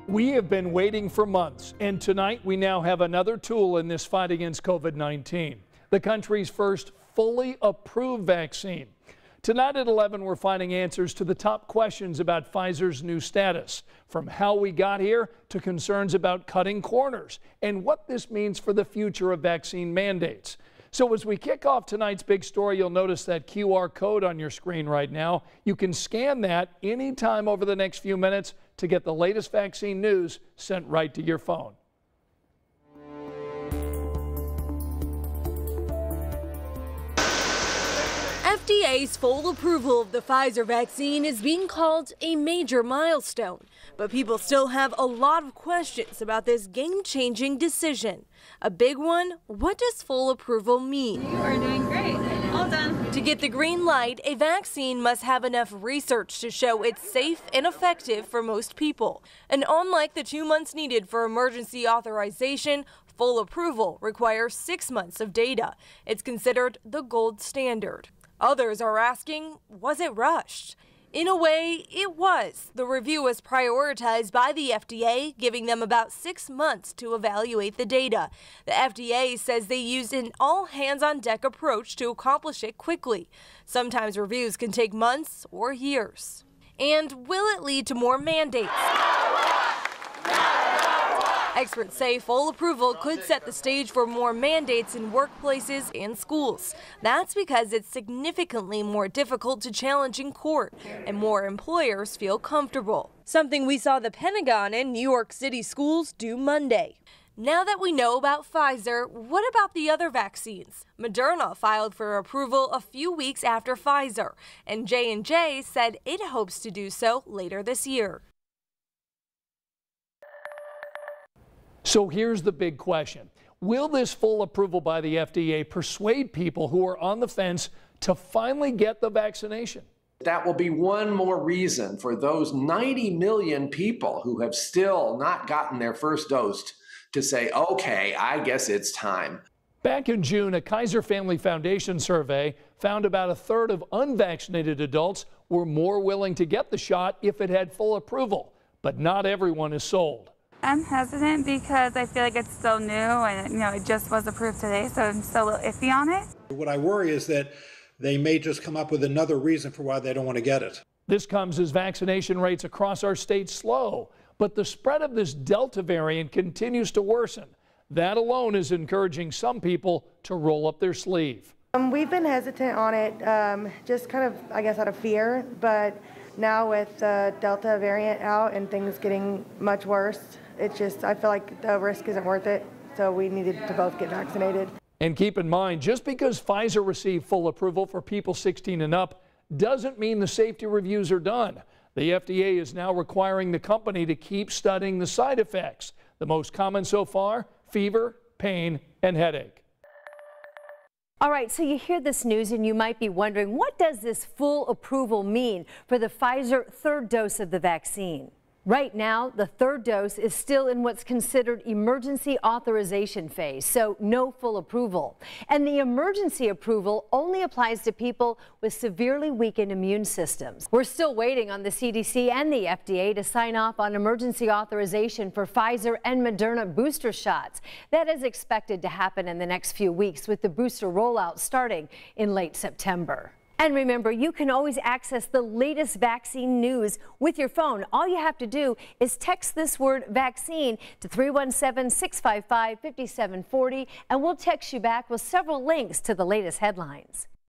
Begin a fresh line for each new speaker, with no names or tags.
We have been waiting for months, and tonight we now have another tool in this fight against COVID-19, the country's first fully approved vaccine. Tonight at 11, we're finding answers to the top questions about Pfizer's new status, from how we got here to concerns about cutting corners and what this means for the future of vaccine mandates. So as we kick off tonight's big story, you'll notice that QR code on your screen right now. You can scan that anytime over the next few minutes to get the latest vaccine news sent right to your phone.
FDA's full approval of the Pfizer vaccine is being called a major milestone, but people still have a lot of questions about this game-changing decision. A big one, what does full approval mean?
You are doing great. All done.
To get the green light, a vaccine must have enough research to show it's safe and effective for most people. And unlike the 2 months needed for emergency authorization, full approval requires 6 months of data. It's considered the gold standard. Others are asking, was it rushed? In a way, it was. The review was prioritized by the FDA, giving them about 6 months to evaluate the data. The FDA says they used an all-hands-on-deck approach to accomplish it quickly. Sometimes reviews can take months or years. And will it lead to more mandates? Experts say full approval could set the stage for more mandates in workplaces and schools. That's because it's significantly more difficult to challenge in court, and more employers feel comfortable. Something we saw the Pentagon and New York City schools do Monday. Now that we know about Pfizer, what about the other vaccines? Moderna filed for approval a few weeks after Pfizer, and J&J said it hopes to do so later this year.
So here's the big question. Will this full approval by the FDA persuade people who are on the fence to finally get the vaccination?
That will be one more reason for those 90 million people who have still not gotten their first dose to say, okay, I guess it's time.
Back in June, a Kaiser Family Foundation survey found about a third of unvaccinated adults were more willing to get the shot if it had full approval, but not everyone is sold.
I'm hesitant because I feel like it's so new and, it just was approved today, so I'm still a little iffy on it.
What I worry is that they may just come up with another reason for why they don't want to get it.
This comes as vaccination rates across our state slow, but the spread of this Delta variant continues to worsen. That alone is encouraging some people to roll up their sleeve.
We've been hesitant on it, just kind of, I guess, out of fear, but now with the Delta variant out and things getting much worse, I feel like the risk isn't worth it, so we needed to both get vaccinated.
And keep in mind, just because Pfizer received full approval for people 16 and up doesn't mean the safety reviews are done. The FDA is now requiring the company to keep studying the side effects. The most common so far, fever, pain, and headache.
All right, so you hear this news and you might be wondering, what does this full approval mean for the Pfizer third dose of the vaccine? Right now, the third dose is still in what's considered emergency authorization phase, so no full approval. And the emergency approval only applies to people with severely weakened immune systems. We're still waiting on the CDC and the FDA to sign off on emergency authorization for Pfizer and Moderna booster shots. That is expected to happen in the next few weeks, with the booster rollout starting in late September. And remember, you can always access the latest vaccine news with your phone. All you have to do is text this word vaccine to 317-655-5740, and we'll text you back with several links to the latest headlines.